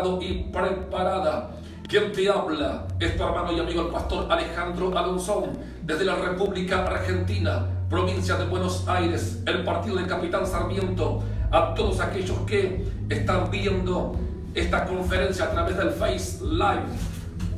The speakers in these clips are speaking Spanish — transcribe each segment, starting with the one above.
preparado y preparada. Quien te habla es tu hermano y amigo el pastor Alejandro Alonso, desde la República Argentina, provincia de Buenos Aires, el partido de Capitán Sarmiento. A todos aquellos que están viendo esta conferencia a través del Face Live,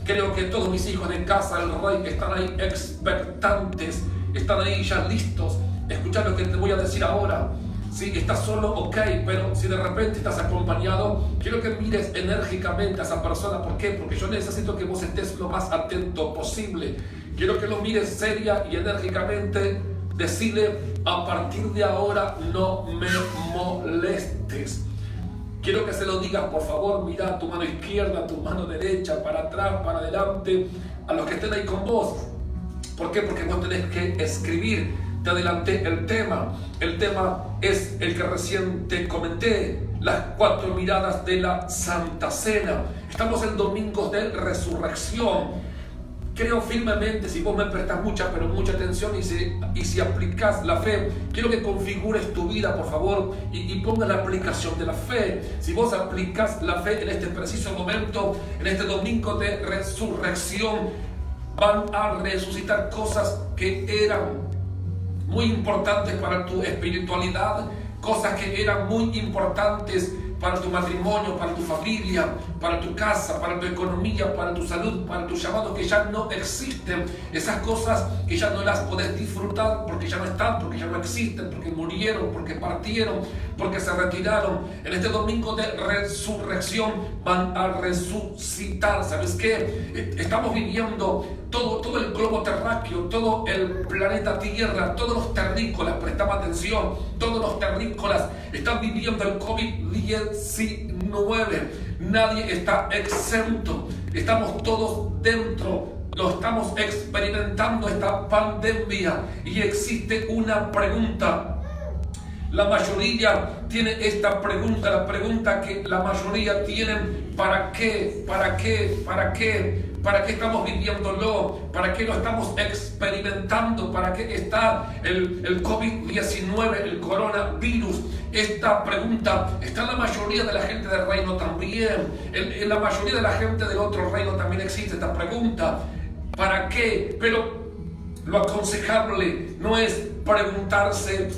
creo que todos mis hijos de casa del Rey están ahí expectantes, están ahí ya listos. Escucha lo que te voy a decir ahora. Si estás solo, ok, pero si de repente estás acompañado, quiero que mires enérgicamente a esa persona. ¿Por qué? Porque yo necesito que vos estés lo más atento posible. Quiero que lo mires seria y enérgicamente. Decile: a partir de ahora no me molestes. Quiero que se lo digas, por favor. Mira tu mano izquierda, tu mano derecha, para atrás, para adelante, a los que estén ahí con vos. ¿Por qué? Porque vos tenés que escribir. Te adelanté el tema. El tema es el que recién te comenté: las 4 miradas de la Santa Cena. Estamos en domingos de resurrección. Creo firmemente, si vos me prestás mucha atención y si aplicás la fe, quiero que configures tu vida, por favor, y pongas la aplicación de la fe. Si vos aplicás la fe en este preciso momento, en este domingo de resurrección, van a resucitar cosas que eran muy importantes para tu espiritualidad, cosas que eran muy importantes para tu matrimonio, para tu familia, para tu casa, para tu economía, para tu salud, para tu llamado, que ya no existen. Esas cosas que ya no las podés disfrutar porque ya no están, porque ya no existen, porque murieron, porque partieron, porque se retiraron. En este domingo de resurrección van a resucitar. ¿Sabes qué? Estamos viviendo todo el globo terráqueo, todo el planeta Tierra, todos los terrícolas, prestame atención, todos los terrícolas están viviendo el COVID-19. Nadie está exento, estamos todos dentro, lo estamos experimentando, esta pandemia, y existe una pregunta. La mayoría tiene esta pregunta, la pregunta que la mayoría tienen: ¿para qué? ¿Para qué? ¿Para qué? ¿Para qué estamos viviéndolo? ¿Para qué lo estamos experimentando? ¿Para qué está el COVID-19, el coronavirus? Esta pregunta está en la mayoría de la gente del reino también. En la mayoría de la gente del otro reino también existe esta pregunta. ¿Para qué? Pero lo aconsejable no es preguntarse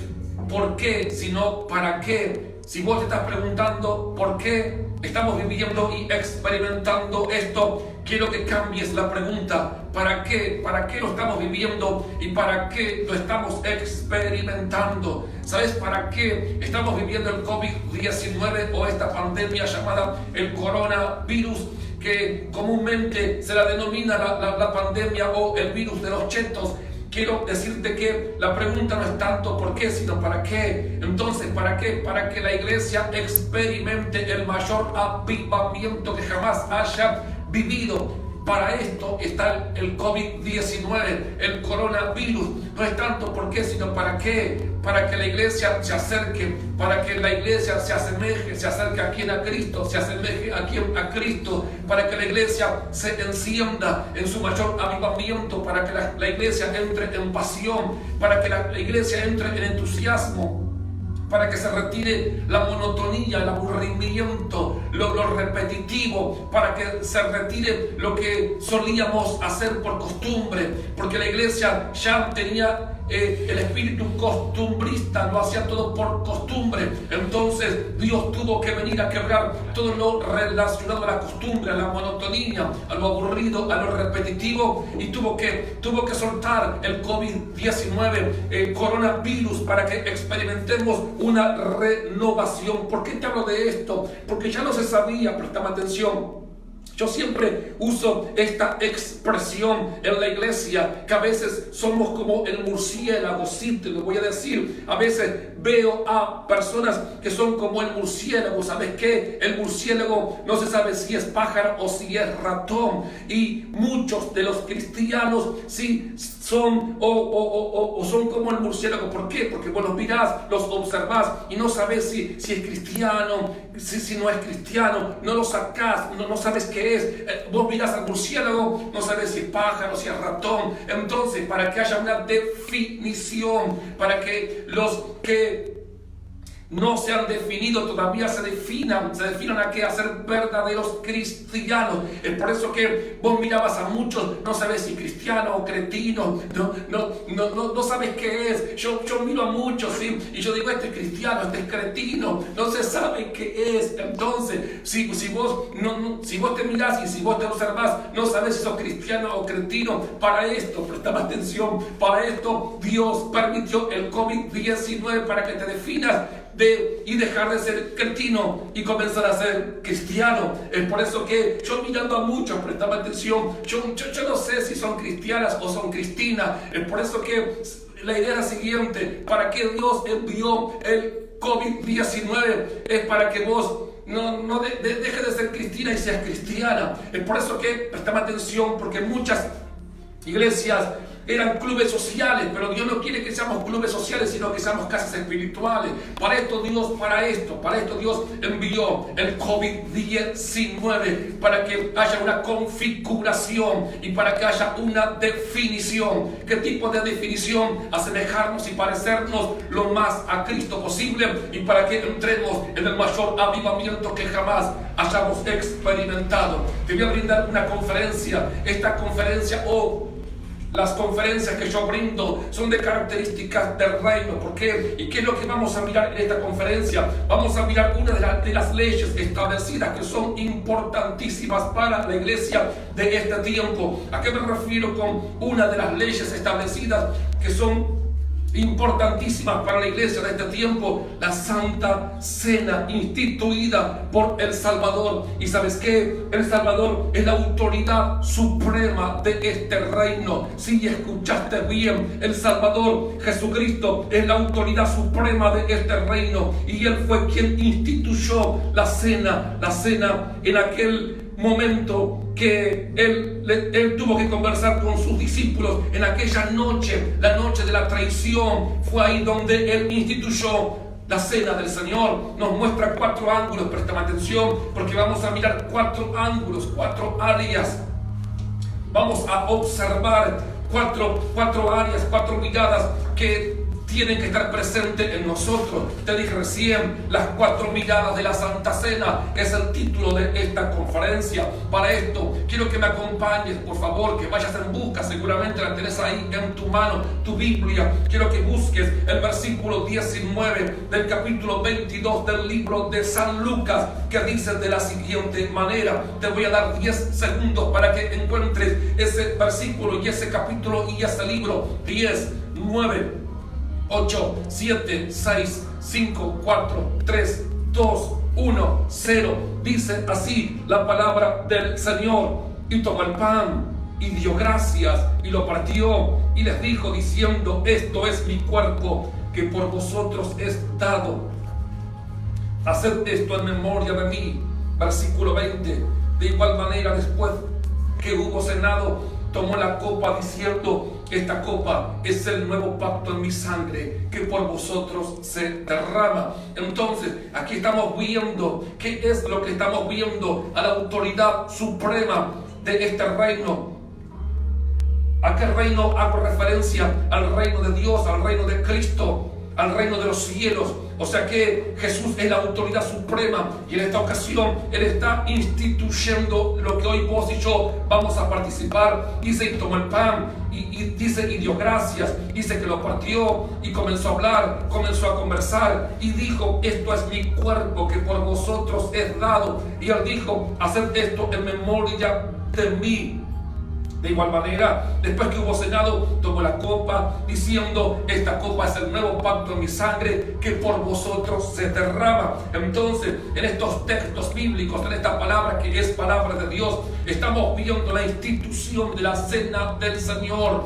¿por qué?, sino ¿para qué? Si vos te estás preguntando ¿por qué estamos viviendo y experimentando esto?, quiero que cambies la pregunta. ¿Para qué? ¿Para qué lo estamos viviendo y para qué lo estamos experimentando? ¿Sabes para qué estamos viviendo el COVID-19 o esta pandemia llamada el coronavirus, que comúnmente se la denomina la pandemia o el virus de los chetos? Quiero decirte que la pregunta no es tanto por qué, sino para qué. Entonces, ¿para qué? Para que la iglesia experimente el mayor avivamiento que jamás haya vivido. Para esto está el COVID-19, el coronavirus. No es tanto por qué, sino para qué. Para que la iglesia se acerque, para que la iglesia se asemeje, se acerque a quien, a Cristo, se asemeje a quien, a Cristo, para que la iglesia se encienda en su mayor avivamiento, para que la iglesia entre en pasión, para que la iglesia entre en entusiasmo, para que se retire la monotonía, el aburrimiento, lo repetitivo, para que se retire lo que solíamos hacer por costumbre, porque la iglesia ya tenía el espíritu costumbrista, lo hacía todo por costumbre. Entonces Dios tuvo que venir a quebrar todo lo relacionado a la costumbre, a la monotonía, a lo aburrido, a lo repetitivo, y tuvo que soltar el COVID-19, el coronavirus, para que experimentemos una renovación. ¿Por qué te hablo de esto? Porque ya no se sabía, prestame atención. Yo siempre uso esta expresión en la iglesia, que a veces somos como el murciélago. Sí, te lo voy a decir. A veces veo a personas que son como el murciélago. ¿Sabes qué? El murciélago no se sabe si es pájaro o si es ratón. Y muchos de los cristianos sí son o son como el murciélago. ¿Por qué? Porque vos los mirás, los observás y no sabes si es cristiano, si no es cristiano. No lo sacás, no sabes qué es. Vos mirás al murciélago, no sabes si es pájaro, si es ratón. Entonces, para que haya una definición, para que los que no se han definido, todavía se definan a qué hacer verdaderos cristianos. Es por eso que vos mirabas a muchos, no sabes si cristiano o cretino, no sabes qué es. Yo miro a muchos, ¿sí? Y yo digo, este es cristiano, este es cretino, no se sabe qué es. Entonces, si vos te mirás y si vos te observás, no sabes si sos cristiano o cretino. Para esto, prestame atención, para esto Dios permitió el COVID-19 para que te definas y dejar de ser cretino y comenzar a ser cristiano. Es por eso que yo mirando a muchos, prestame atención, yo no sé si son cristianas o son cristinas. Es por eso que la idea es la siguiente: ¿para qué Dios envió el COVID-19? Es para que vos no dejes de ser cristina y seas cristiana. Es por eso que prestame atención, porque muchas iglesias eran clubes sociales, pero Dios no quiere que seamos clubes sociales, sino que seamos casas espirituales. Para esto Dios envió el COVID-19, para que haya una configuración y para que haya una definición. ¿Qué tipo de definición? Asemejarnos y parecernos lo más a Cristo posible, y para que entremos en el mayor avivamiento que jamás hayamos experimentado. Te voy a brindar una conferencia. Esta conferencia las conferencias que yo brindo son de características del reino. ¿Por qué? ¿Y qué es lo que vamos a mirar en esta conferencia? Vamos a mirar una de las leyes establecidas que son importantísimas para la iglesia de este tiempo. ¿A qué me refiero con una de las leyes establecidas que son importantísimas para la iglesia de este tiempo? La Santa Cena, instituida por el Salvador. ¿Y sabes qué? El Salvador es la autoridad suprema de este reino. Si escuchaste bien, el Salvador, Jesucristo, es la autoridad suprema de este reino, y Él fue quien instituyó la cena en aquel momento que él tuvo que conversar con sus discípulos. En aquella noche, la noche de la traición, fue ahí donde Él instituyó la cena del Señor. Nos muestra 4 ángulos, prestame atención, porque vamos a mirar 4 ángulos, 4 áreas. Vamos a observar 4 áreas, 4 miradas que tienen que estar presentes en nosotros. Te dije recién, las 4 miradas de la Santa Cena es el título de esta conferencia. Para esto, quiero que me acompañes, por favor, que vayas en busca, seguramente la tenés ahí en tu mano, tu Biblia. Quiero que busques el versículo 19 del capítulo 22 del libro de San Lucas, que dice de la siguiente manera. Te voy a dar 10 segundos para que encuentres ese versículo y ese capítulo y ese libro. 10, 9, 8, 7, 6, 5, 4, 3, 2, 1, 0. Dice así la palabra del Señor: y tomó el pan y dio gracias y lo partió y les dijo diciendo: esto es mi cuerpo que por vosotros es dado. Haced esto en memoria de mí. Versículo 20. De igual manera, después que hubo cenado, tomó la copa diciendo: esta copa es el nuevo pacto en mi sangre, que por vosotros se derrama. Entonces, aquí estamos viendo, ¿qué es lo que estamos viendo? A la autoridad suprema de este reino. ¿A qué reino hago referencia? Al reino de Dios, al reino de Cristo, al reino de los cielos. O sea que Jesús es la autoridad suprema, y en esta ocasión Él está instituyendo lo que hoy vos y yo vamos a participar. Dice: y tomó el pan y dice: y dio gracias. Dice que lo partió y comenzó a hablar, comenzó a conversar y dijo: esto es mi cuerpo que por vosotros es dado. Y Él dijo: haced esto en memoria de mí. De igual manera, después que hubo cenado, tomó la copa diciendo: esta copa es el nuevo pacto en mi sangre, que por vosotros se derrama. Entonces, en estos textos bíblicos, en esta palabra que es palabra de Dios, estamos viendo la institución de la cena del Señor.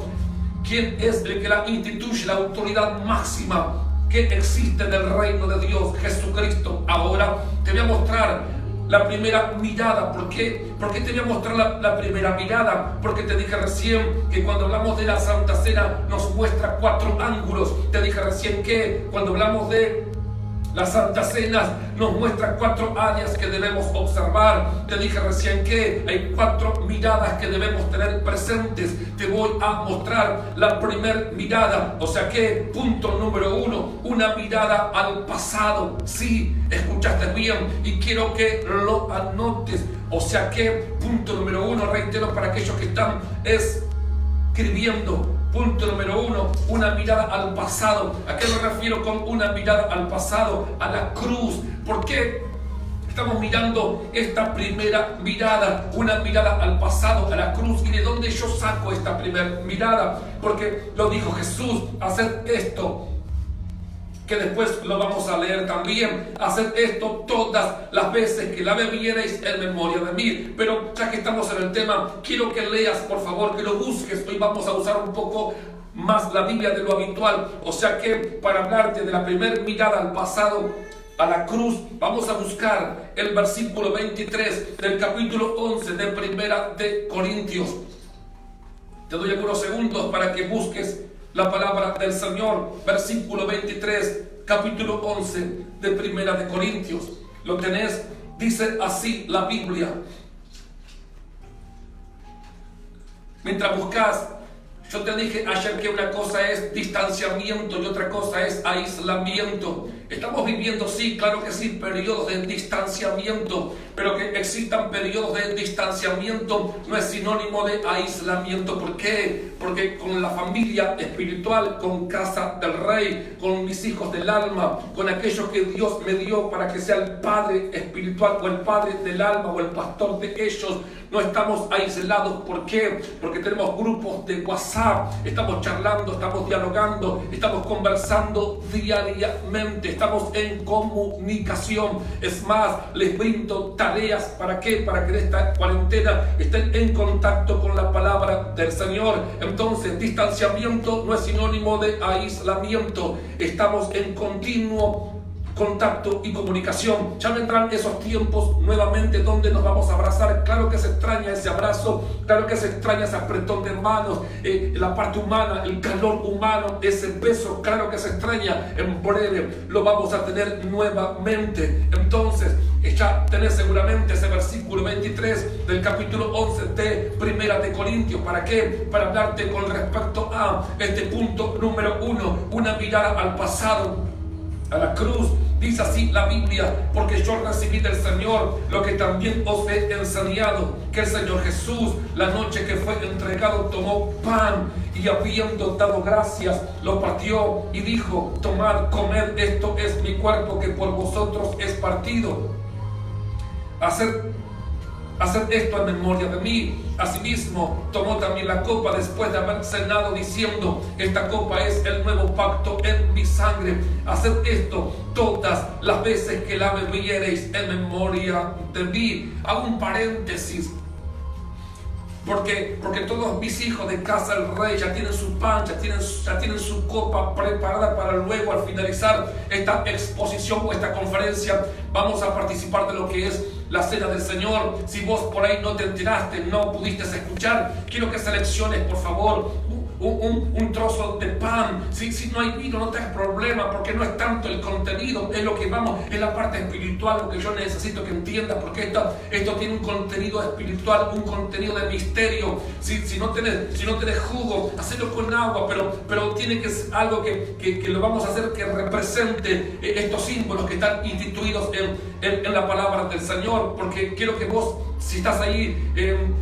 ¿Quién es el que la instituye? La autoridad máxima que existe en el reino de Dios, Jesucristo. Ahora te voy a mostrar la primera mirada. ¿Por qué? ¿Por qué te voy a mostrar la primera mirada? Porque te dije recién que cuando hablamos de la Santa Cena nos muestra 4 ángulos. Te dije recién que cuando hablamos de La Santa Cena nos muestra 4 áreas que debemos observar. Te dije recién que hay 4 miradas que debemos tener presentes. Te voy a mostrar la primera mirada. O sea que, punto número 1, una mirada al pasado. Sí, escuchaste bien y quiero que lo anotes. O sea que, punto número 1, reitero para aquellos que están escribiendo. Punto número 1, una mirada al pasado. ¿A qué me refiero con una mirada al pasado? A la cruz. ¿Por qué estamos mirando esta primera mirada? Una mirada al pasado, a la cruz. ¿Y de dónde yo saco esta primera mirada? Porque lo dijo Jesús, haced esto, que después lo vamos a leer también. Haced esto todas las veces que la bebierais en memoria de mí. Pero ya que estamos en el tema, quiero que leas, por favor, que lo busques. Hoy vamos a usar un poco más la Biblia de lo habitual. O sea que para hablarte de la primera mirada al pasado, a la cruz, vamos a buscar el versículo 23 del capítulo 11 de Primera de Corintios. Te doy algunos segundos para que busques la palabra del Señor. Versículo 23, capítulo 11 de Primera de Corintios. ¿Lo tenés? Dice así la Biblia. Mientras buscas, yo te dije ayer que una cosa es distanciamiento y otra cosa es aislamiento. Estamos viviendo, sí, claro que sí, periodos de distanciamiento, pero que existan periodos de distanciamiento no es sinónimo de aislamiento. ¿Por qué? Porque con la familia espiritual, con Casa del Rey, con mis hijos del alma, con aquellos que Dios me dio para que sea el padre espiritual o el padre del alma o el pastor de ellos, no estamos aislados. ¿Por qué? Porque tenemos grupos de WhatsApp, estamos charlando, estamos dialogando, estamos conversando diariamente, estamos en comunicación. Es más, les brindo tareas. ¿Para qué? Para que en esta cuarentena estén en contacto con la palabra del Señor. Entonces, distanciamiento no es sinónimo de aislamiento. Estamos en continuo contacto y comunicación. Ya vendrán esos tiempos nuevamente donde nos vamos a abrazar. Claro que se extraña ese abrazo, claro que se extraña ese apretón de manos, la parte humana, el calor humano, ese beso, claro que se extraña. En breve lo vamos a tener nuevamente. Entonces, ya tenés seguramente ese versículo 23 del capítulo 11 de Primera de Corintios. ¿Para qué? Para hablarte con respecto a este punto número 1, una mirada al pasado, a la cruz. Dice así la Biblia: porque yo recibí del Señor lo que también os he enseñado, que el Señor Jesús, la noche que fue entregado, tomó pan y habiendo dado gracias, lo partió y dijo: tomad, comed, esto es mi cuerpo que por vosotros es partido. Haced esto en memoria de mí. Asimismo, tomó también la copa después de haber cenado, diciendo: esta copa es el nuevo pacto en mi sangre. Haced esto todas las veces que la bebiereis en memoria de mí. Hago un paréntesis, porque todos mis hijos de Casa del Rey ya tienen su pan, ya tienen su copa preparada para luego, al finalizar esta exposición o esta conferencia, vamos a participar de lo que es la Cena del Señor. Si vos por ahí no te enteraste, no pudiste escuchar, quiero que selecciones, por favor, un trozo de pan. Si no hay vino, no te hagas problema, porque no es tanto el contenido, es lo que vamos, es la parte espiritual, lo que yo necesito que entiendas, porque esto tiene un contenido espiritual, un contenido de misterio. Si no tenés jugo, hacelo con agua, pero tiene que ser algo que lo vamos a hacer que represente estos símbolos que están instituidos en la palabra del Señor. Porque quiero que vos, si estás ahí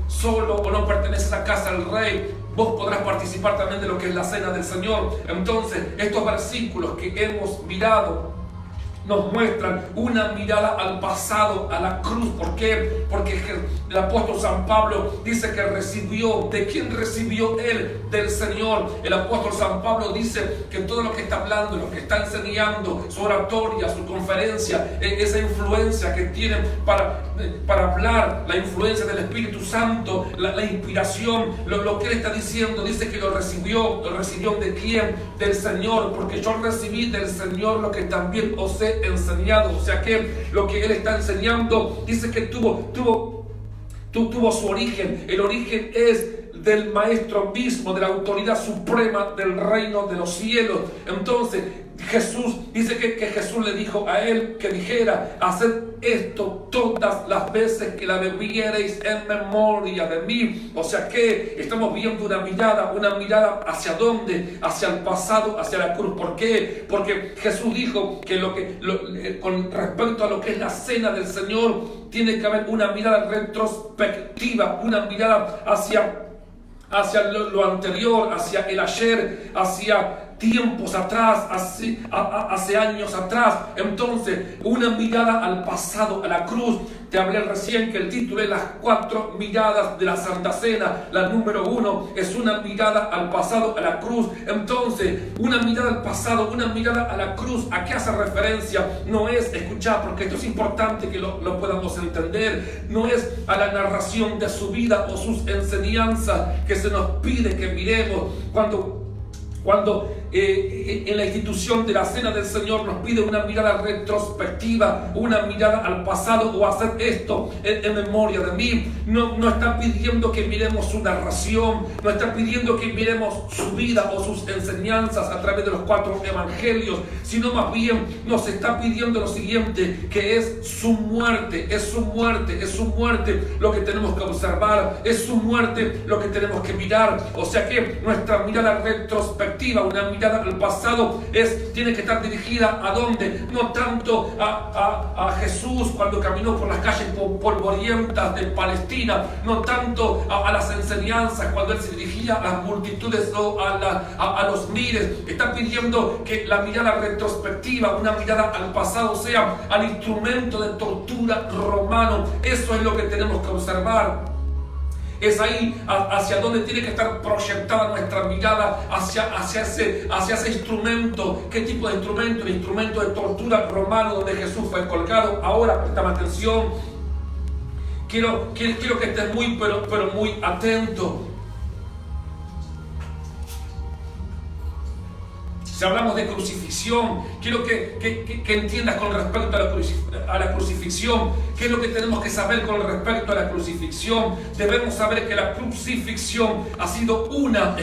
solo o no perteneces a Casa del Rey, vos podrás participar también de lo que es la Cena del Señor. Entonces, estos versículos que hemos mirado nos muestran una mirada al pasado, a la cruz. ¿Por qué? Porque el apóstol San Pablo dice que recibió. ¿De quién recibió él? Del Señor. El apóstol San Pablo dice que todo lo que está hablando, lo que está enseñando, su oratoria, su conferencia, esa influencia que tiene para hablar, la influencia del Espíritu Santo, la inspiración, lo que él está diciendo, dice que lo recibió ¿de quién? Del Señor. Porque yo recibí del Señor lo que también os he enseñado. O sea que lo que él está enseñando, dice que tuvo su origen. El origen es del Maestro mismo, de la autoridad suprema del reino de los cielos. Entonces Jesús, dice que Jesús le dijo a él que dijera: haced esto todas las veces que la bebiereis en memoria de mí. O sea que estamos viendo una mirada hacia dónde, hacia el pasado, hacia la cruz. ¿Por qué? Porque Jesús dijo que con respecto a lo que es la cena del Señor, tiene que haber una mirada retrospectiva, una mirada hacia lo anterior, hacia el ayer, hacia tiempos atrás, hace años atrás. Entonces, una mirada al pasado, a la cruz. Te hablé recién que el título es las 4 miradas de la Santa Cena. La número 1 es una mirada al pasado, a la cruz. Entonces, una mirada al pasado, una mirada a la cruz, ¿a qué hace referencia? No es, escuchar, porque esto es importante que lo podamos entender, no es a la narración de su vida o sus enseñanzas que se nos pide que miremos cuando en la institución de la Cena del Señor nos pide una mirada retrospectiva, una mirada al pasado, o hacer esto en memoria de mí. No está pidiendo que miremos su narración, no está pidiendo que miremos su vida o sus enseñanzas a través de los 4 evangelios, sino más bien nos está pidiendo lo siguiente, que es su muerte, lo que tenemos que observar, es su muerte lo que tenemos que mirar. O sea que nuestra mirada retrospectiva, una mirada al pasado, tiene que estar dirigida ¿a dónde? No tanto a Jesús cuando caminó por las calles polvorientas de Palestina, no tanto a las enseñanzas cuando él se dirigía a las multitudes o a los miles. Está pidiendo que la mirada retrospectiva, una mirada al pasado, sea al instrumento de tortura romano. Eso es lo que tenemos que observar. Es ahí hacia donde tiene que estar proyectada nuestra mirada, hacia ese instrumento. ¿Qué tipo de instrumento? El instrumento de tortura romano donde Jesús fue colgado. Ahora, prestame atención. Quiero que estés muy, pero muy atento. Si hablamos de crucifixión, quiero que entiendas con respecto a la crucifixión. ¿Qué es lo que tenemos que saber con respecto a la crucifixión? Debemos saber que la crucifixión ha sido una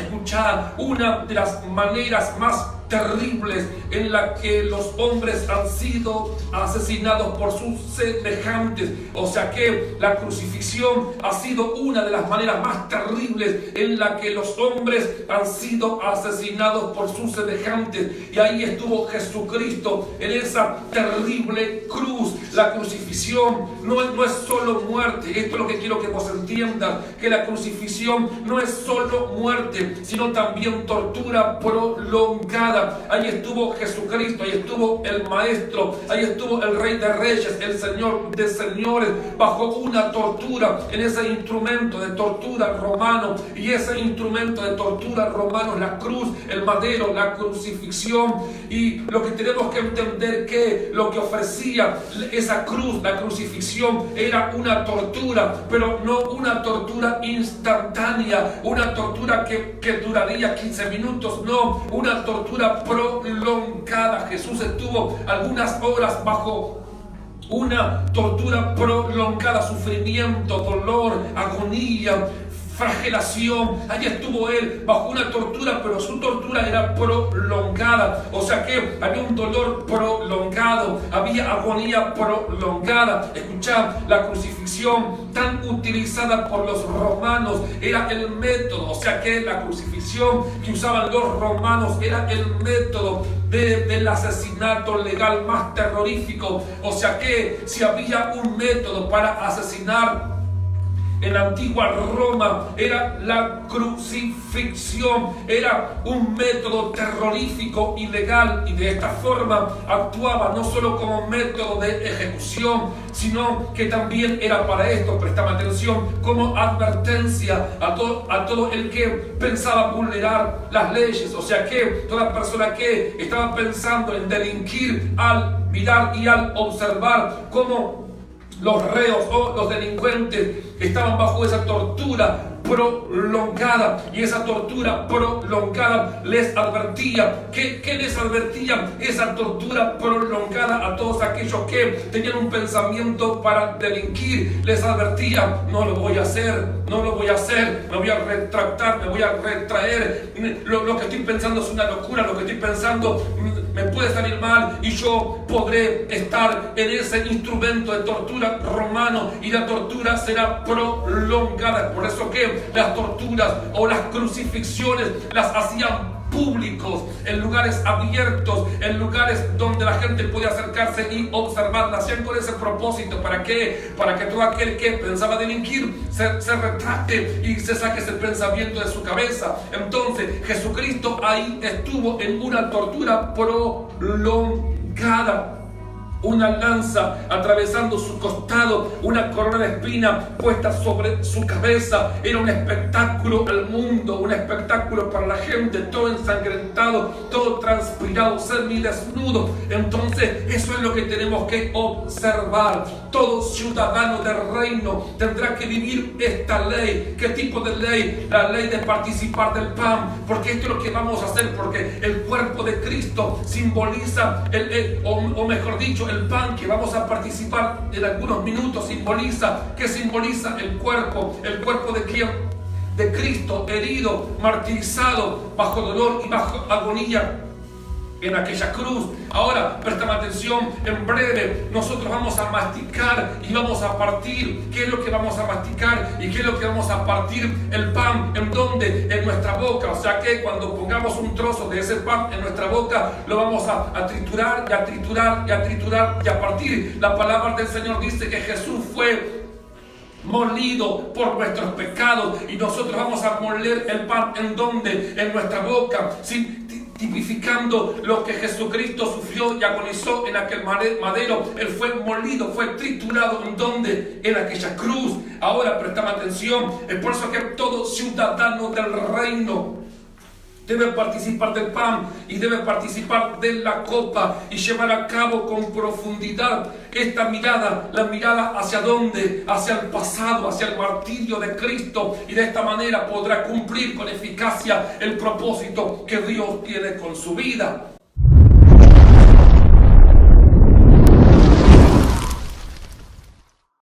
de las maneras más terribles en la que los hombres han sido asesinados por sus semejantes. O sea que la crucifixión ha sido una de las maneras más terribles en la que los hombres han sido asesinados por sus semejantes. Y ahí estuvo Jesucristo en esa terrible cruz. La crucifixión no es solo muerte. Esto es lo que quiero que vos entiendas, que la crucifixión no es solo muerte, sino también tortura prolongada. Ahí estuvo Jesucristo, ahí estuvo el Maestro, ahí estuvo el Rey de Reyes, el Señor de Señores, bajo una tortura, en ese instrumento de tortura romano. Y ese instrumento de tortura romano es la cruz, el madero, la crucifixión. Y lo que tenemos que entender, que lo que ofrecía esa cruz, la crucifixión, era una tortura, pero no una tortura instantánea, una tortura que duraría 15 minutos, no, una tortura prolongada. Jesús estuvo algunas horas bajo una tortura prolongada, sufrimiento, dolor, agonía, flagelación. Allí estuvo él bajo una tortura, pero su tortura era prolongada. O sea que había un dolor prolongado, había agonía prolongada. Escuchad, la crucifixión tan utilizada por los romanos era el método. O sea que la crucifixión que usaban los romanos era el método del asesinato legal más terrorífico. O sea que si había un método para asesinar en la antigua Roma, era la crucifixión. Era un método terrorífico y legal, y de esta forma actuaba no solo como método de ejecución, sino que también era para esto, prestame atención, como advertencia a todo el que pensaba vulnerar las leyes. O sea que toda persona que estaba pensando en delinquir, al mirar y al observar cómo los reos o los delincuentes estaban bajo esa tortura prolongada, y esa tortura prolongada les advertía. ¿Qué les advertía esa tortura prolongada a todos aquellos que tenían un pensamiento para delinquir? Les advertía: no lo voy a hacer, no lo voy a hacer, me voy a retractar, me voy a retraer, lo que estoy pensando es una locura, lo que estoy pensando me puede salir mal y yo podré estar en ese instrumento de tortura romano y la tortura será prolongada. Por eso que las torturas o las crucifixiones las hacían públicos, en lugares abiertos, en lugares donde la gente podía acercarse y observar. Hacían con ese propósito. ¿Para qué? Para que todo aquel que pensaba delinquir se retracte y se saque ese pensamiento de su cabeza. Entonces Jesucristo ahí estuvo en una tortura prolongada. Una lanza atravesando su costado, una corona de espina puesta sobre su cabeza. Era un espectáculo al mundo, un espectáculo para la gente, todo ensangrentado, todo transpirado, semidesnudo. Entonces eso es lo que tenemos que observar. Todo ciudadano del reino tendrá que vivir esta ley. ¿Qué tipo de ley? La ley de participar del pan, porque esto es lo que vamos a hacer, porque el cuerpo de Cristo simboliza, o mejor dicho, el pan que vamos a participar en algunos minutos simboliza. ¿Qué simboliza? El cuerpo de quién? De Cristo, herido, martirizado, bajo dolor y bajo agonía en aquella cruz. Ahora, prestame atención, en breve nosotros vamos a masticar y vamos a partir. ¿Qué es lo que vamos a masticar y qué es lo que vamos a partir? El pan, ¿en dónde? En nuestra boca. O sea que cuando pongamos un trozo de ese pan en nuestra boca, lo vamos a triturar y a triturar y a triturar y a partir. La palabra del Señor dice que Jesús fue molido por nuestros pecados y nosotros vamos a moler el pan. ¿En dónde? En nuestra boca. ¿Sí? Tipificando lo que Jesucristo sufrió y agonizó en aquel madero. Él fue molido, fue triturado. ¿En dónde? En aquella cruz. Ahora prestame atención. Es por eso que todo ciudadano del reino debe participar del pan y debe participar de la copa y llevar a cabo con profundidad esta mirada, la mirada hacia dónde, hacia el pasado, hacia el martirio de Cristo, y de esta manera podrá cumplir con eficacia el propósito que Dios tiene con su vida.